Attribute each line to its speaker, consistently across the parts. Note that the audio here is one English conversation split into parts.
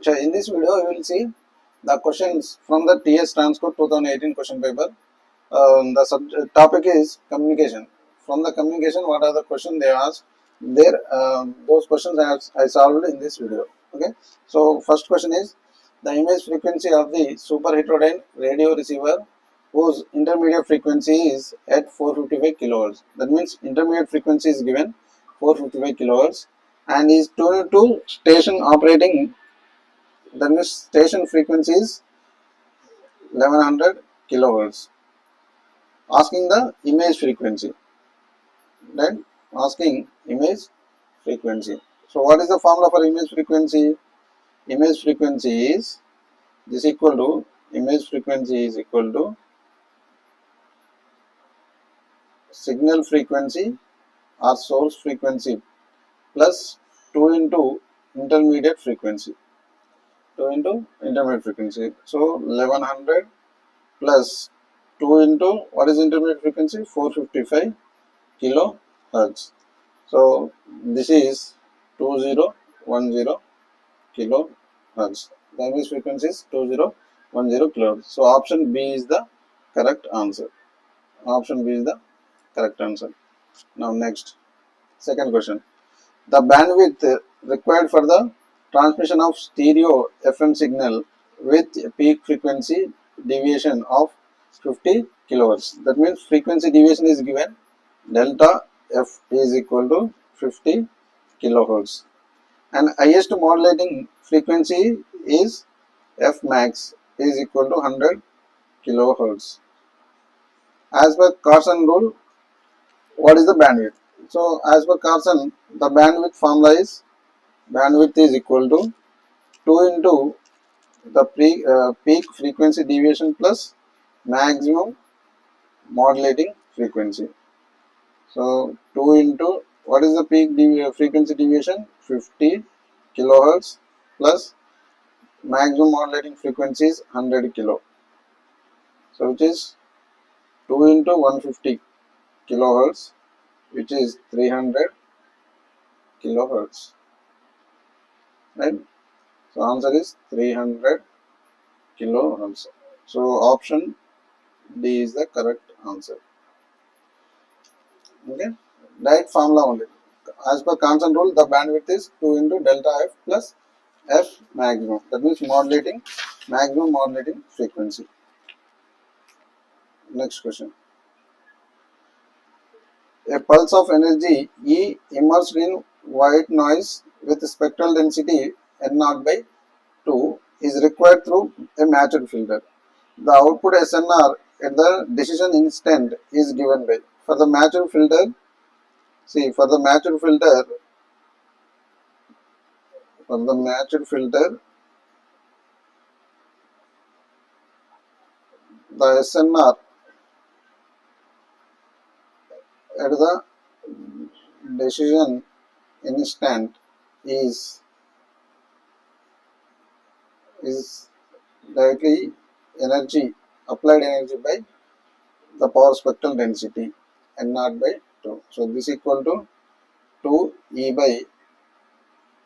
Speaker 1: In this video, you will see the questions from the TS Transco 2018 question paper. The topic is communication. From the communication, what are the questions they asked? There, those questions I solved in this video. Okay. So first question is the image frequency of the super heterodyne radio receiver whose intermediate frequency is at 455 kilohertz. That means intermediate frequency is given 455 kilohertz and is tuned to station operating. That means station frequency is 1100 kilohertz. Asking the image frequency. Then asking image frequency. So what is the formula for image frequency? Image frequency is this equal to image frequency is equal to signal frequency or source frequency plus 2 into intermediate frequency. 2 into intermediate frequency. So 1100 plus 2 into what is intermediate frequency? 455 kilohertz. So this is 2010 kilohertz. The image frequency is 2010 kilohertz. So option B is the correct answer. Option B is the correct answer. Now next, second question. The bandwidth required for the transmission of stereo FM signal with peak frequency deviation of 50 kilohertz. That means frequency deviation is given, delta F is equal to 50 kilohertz, and highest modulating frequency is F max is equal to 100 kilohertz. As per Carson rule, what is the bandwidth? So as per Carson, the bandwidth formula is bandwidth is equal to 2 into the peak frequency deviation plus maximum modulating frequency. So 2 into what is the peak frequency deviation? 50 kilohertz plus maximum modulating frequency is 100 kilo. So which is 2 into 150 kilohertz, which is 300 kilohertz. Right? So answer is 300 kilohertz. So option D is the correct answer. Okay, right formula only. As per constant rule, the bandwidth is 2 into delta F plus F maximum. That means maximum modulating frequency. Next question. A pulse of energy E immersed in white noise with spectral density N0 by 2 is required through a matched filter. The output SNR at the decision instant is given by. For the matched filter, the SNR at the decision instant is directly applied energy by the power spectral density N0 by 2. So this equal to 2 E by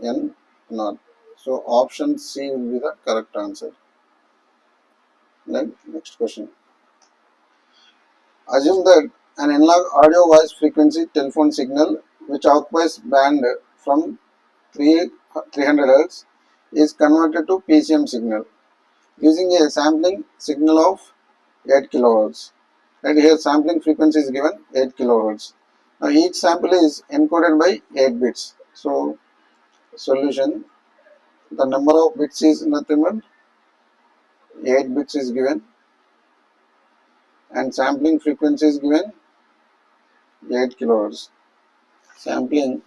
Speaker 1: N0. So option C will be the correct answer. Then next question. Assume that an analog audio voice frequency telephone signal which occupies band from 300 Hz is converted to PCM signal using a sampling signal of 8 kHz. Right here sampling frequency is given 8 kHz. Now each sample is encoded by 8 bits. So solution, the number of bits is nothing but 8 bits is given and sampling frequency is given 8 kHz. Sampling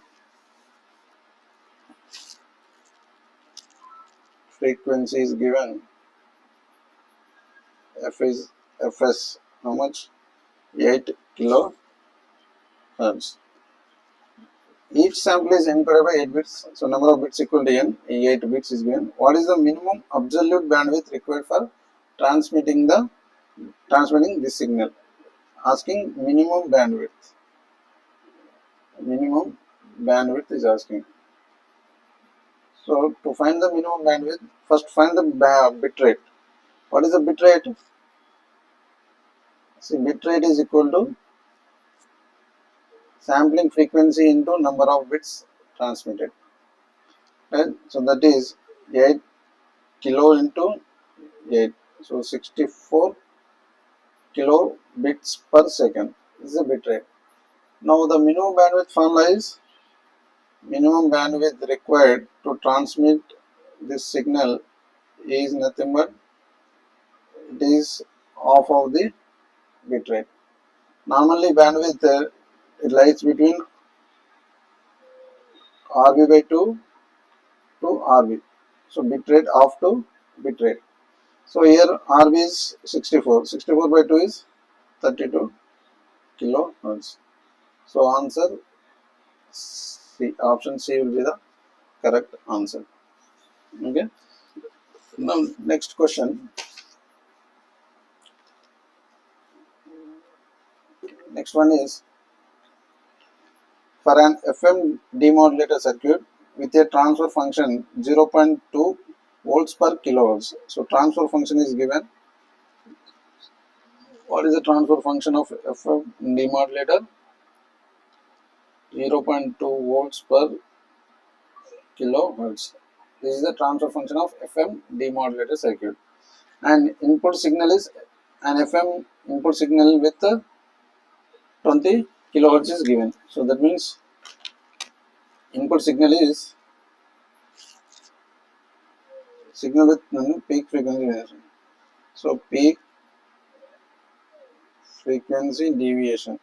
Speaker 1: frequency is given Fs how much? 8 kHz. Each sample is encoded by 8 bits. So number of bits equal to n. 8 bits is given. What is the minimum absolute bandwidth required for transmitting this signal? Asking minimum bandwidth. Minimum bandwidth is asking. So to find the minimum bandwidth, first find the bit rate. What is the bit rate? See, bit rate is equal to sampling frequency into number of bits transmitted. Right? So that is 8 kilo into 8. So 64 kilobits per second. This is the bit rate. Now the minimum bandwidth formula is minimum bandwidth required to transmit this signal is nothing but it is half of the bit rate. Normally bandwidth it lies between RB by 2 to RB. So bit rate half to bit rate. So here RB is 64. 64 by 2 is 32 kilohertz. So answer C, option C will be the correct answer. Okay. Now next question. Next one is for an FM demodulator circuit with a transfer function 0.2 volts per kilohertz. So transfer function is given. What is the transfer function of FM demodulator? 0.2 volts per kilohertz. This is the transfer function of FM demodulator circuit. And input signal is an FM input signal with 20 kilohertz is given. So that means input signal is signal with peak frequency deviation. So peak frequency deviation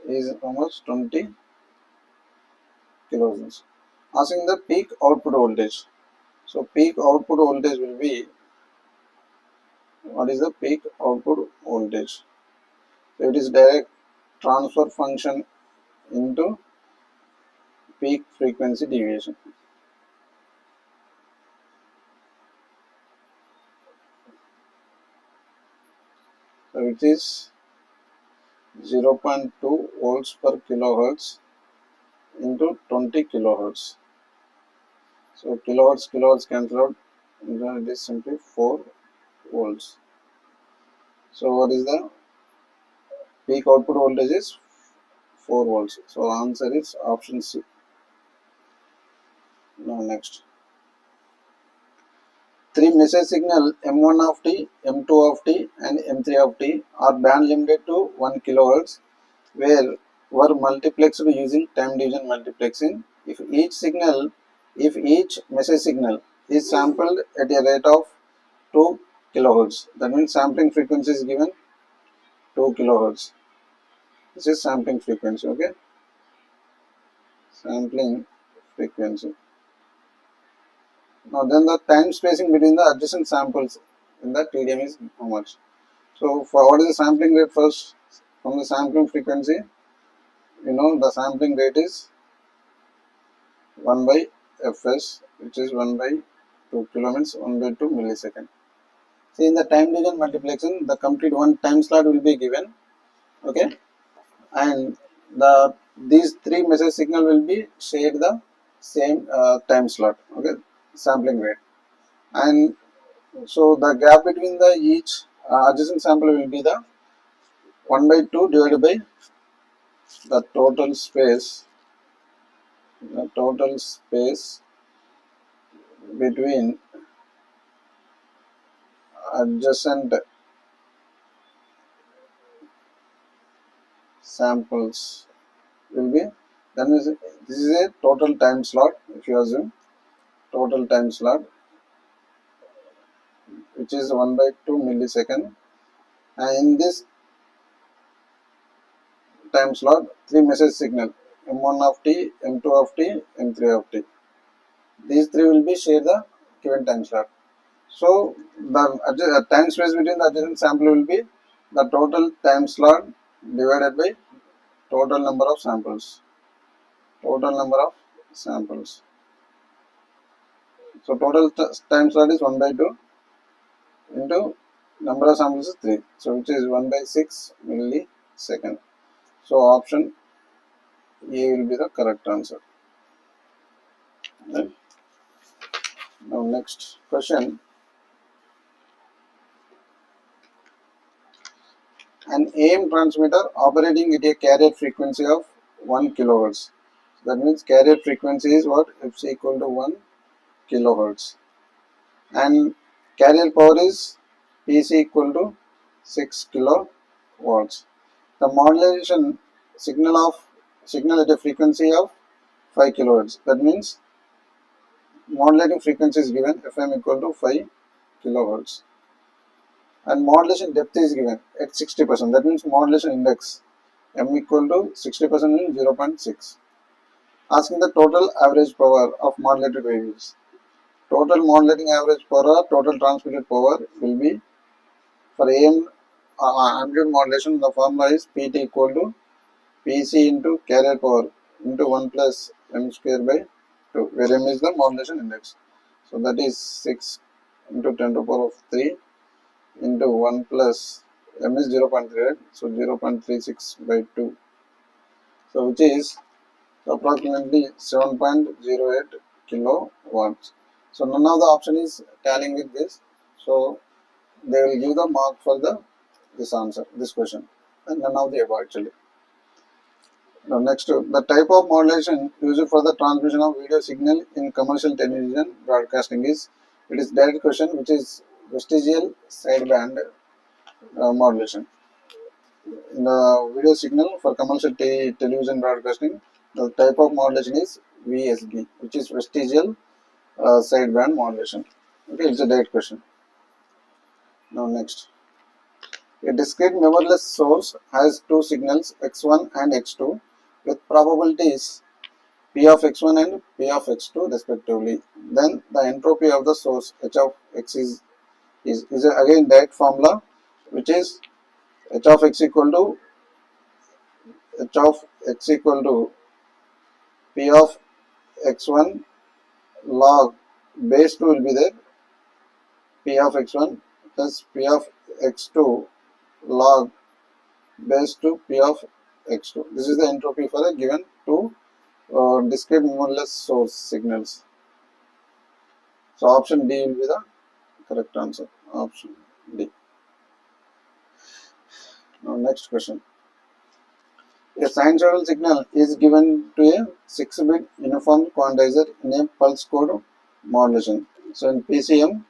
Speaker 1: is almost 20 kilohertz. Asking the peak output voltage. So peak output voltage will be, what is the peak output voltage? So it is direct transfer function into peak frequency deviation. So it is 0.2 volts per kilohertz into 20 kilohertz. So kilohertz cancel out, it is simply 4 volts. So what is the peak output voltage is 4 volts. So answer is option C. Now next. 3 message signal M1 of t, M2 of t and M3 of t are band limited to 1 kilohertz were multiplexed using time division multiplexing. If each message signal is sampled at a rate of 2 kilohertz, that means sampling frequency is given 2 kilohertz. This is sampling frequency, okay? Sampling frequency. Now then the time spacing between the adjacent samples in the TDM is how much? So for what is the sampling rate first? From the sampling frequency, you know the sampling rate is 1 by Fs, which is 1 by 2 kilo means 1 by 2 millisecond. See, in the time division multiplexing, the complete one time slot will be given, okay, and these 3 message signal will be shared the same time slot, okay, sampling rate, and so the gap between the each adjacent sample will be the 1 by 2 divided by the total space between adjacent samples will be, then this is a total time slot. If you assume total time slot, which is 1 by 2 millisecond, and in this time slot 3 message signal M1 of t, M2 of t, M3 of t, these 3 will be share the given time slot. So the time space between the adjacent sample will be the total time slot divided by total number of samples. So total time slot is 1 by 2 into number of samples is 3. So which is 1 by 6 millisecond. So option A will be the correct answer. Right. Now next question. An AM transmitter operating at a carrier frequency of 1 kilohertz. That means carrier frequency is what? It's equal to 1 kilohertz. And carrier power is PC equal to 6 kilowatts. The modulation signal at a frequency of 5 kilohertz. That means modulating frequency is given FM equal to 5 kilohertz. And modulation depth is given at 60%. That means modulation index M equal to 60% means 0.6. Asking the total average power of modulated waves. Total modulating average power, total transmitted power will be for AM amplitude modulation. The formula is PT equal to PC into carrier power into 1 plus M square by 2, where M is the modulation index. So that is 6 into 10 to the power of 3 into 1 plus M is 0.38, so 0.36 by 2. So which is approximately 7.08 kilowatts. So none of the option is tallying with this. So they will give the mark for this answer, this question, and none of the above actually. Now next, the type of modulation used for the transmission of video signal in commercial television broadcasting is, it is direct question, which is vestigial sideband modulation. In the video signal for commercial television broadcasting, the type of modulation is VSB, which is vestigial sideband modulation. Okay, it's a direct question. Now next, a discrete memberless source has two signals x1 and x2 with probabilities P of x1 and P of x2 respectively. Then the entropy of the source h of x is again direct formula, which is h of x equal to P of x1 log base 2 will be there, P of x1 plus P of x2 log base 2 P of x2. This is the entropy for a given two discrete memberless source signals. So option D will be the correct answer. Option D. Now next question. A sinusoidal signal is given to a 6-bit uniform quantizer in a pulse code modulation. So in PCM,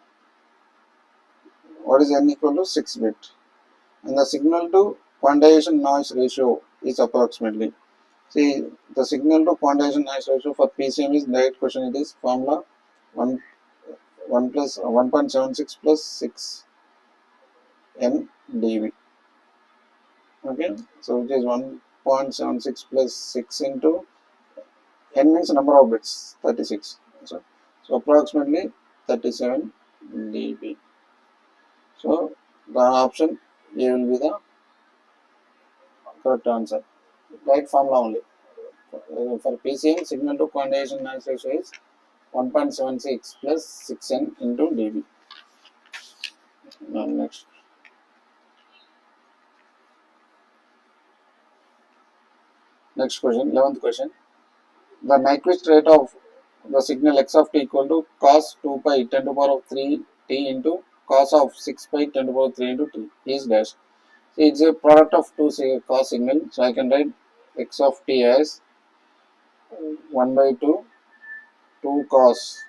Speaker 1: what is n equal to 6 bit? And the signal to quantization noise ratio is approximately. See, the signal to quantization noise ratio for PCM is direct question. It is formula 1 plus 1.76 plus 6 n dB. Okay, so it is 1.76 plus 6 into n means number of bits, 36. So approximately 37 dB. So the option A will be the correct answer. Right formula only. For PCM, signal to quantization noise ratio is 1.76 plus 6n into dB. Now next. Next question, 11th question. The Nyquist rate of the signal x of t equal to cos 2 pi 10 to the power of 3 t into cos of 6 pi 10 to the power of 3 into t is dash. So it's a product of two cos signal. So I can write x of t as 1 by 2 cos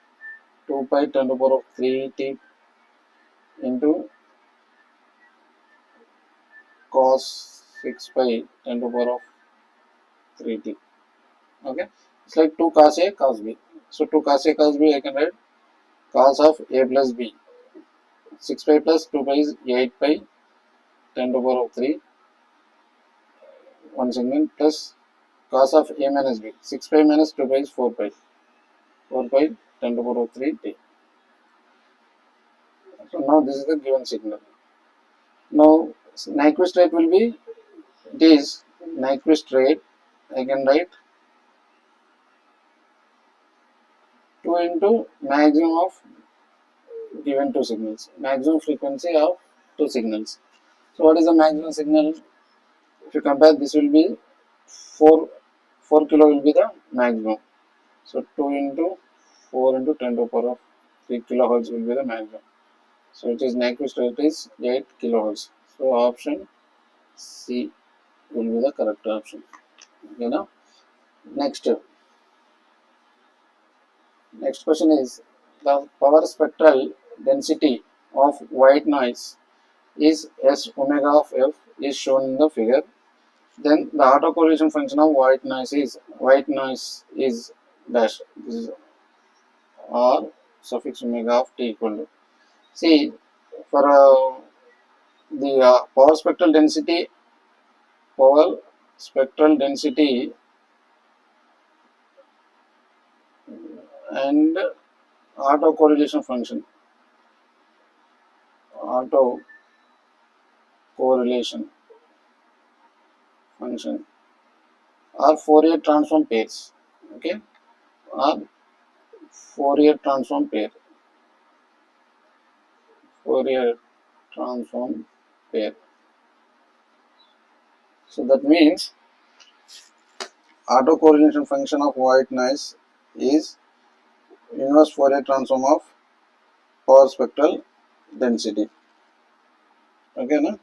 Speaker 1: 2 pi 10 to the power of 3 t into cos 6 pi 10 to the power of 3t. Okay, it's like 2 cos A cos B. So 2 cos A cos B, I can write cos of A plus B. 6 pi plus 2 pi is 8 pi 10 to the power of 3. One segment plus cos of A minus B. 6 pi minus 2 pi is 4 pi. 4 pi 10 to the power of 3 t. So now this is the given signal. Now Nyquist rate will be, it is Nyquist rate, I can write 2 into maximum of given two signals, maximum frequency of two signals. So what is the maximum signal? If you compare, this will be 4 4 kilo will be the maximum. So 2 into 4 into 10 to the power of 3 kilohertz will be the maximum. So it is Nyquist rate is 8 kilohertz. So option C will be the correct option. Okay, now next question is the power spectral density of white noise is S omega of F is shown in the figure. Then the autocorrelation function of white noise is dash. This is R suffix omega of t equal to. See, for the power spectral density and autocorrelation autocorrelation function are Fourier transform pairs. Okay, are Fourier transform pair. Fourier transform pair. So that means autocorrelation function of white noise is inverse Fourier transform of power spectral density. Okay, na?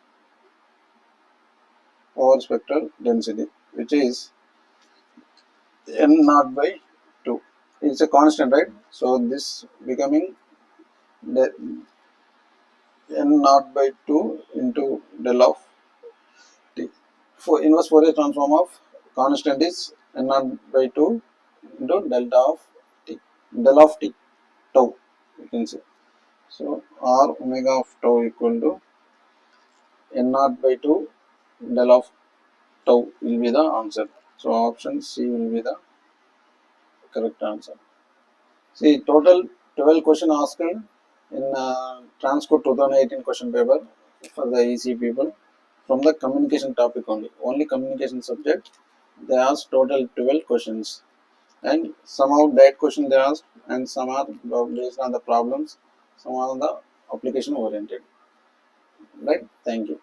Speaker 1: Power spectral density, which is n naught by 2. It's a constant, right? So this becoming the n naught by 2 into del of t. For inverse Fourier transform of constant is n naught by 2 into delta of t, del of t, tau, you can say. So r omega of tau equal to n naught by 2 del of tau will be the answer. So option C will be the correct answer. See, total 12 question asked in Transco 2018 question paper for the EC people from the communication topic only. Only communication subject. They asked total 12 questions. And some are direct question they asked, and some are based on the problems, some are the application oriented. Right? Thank you.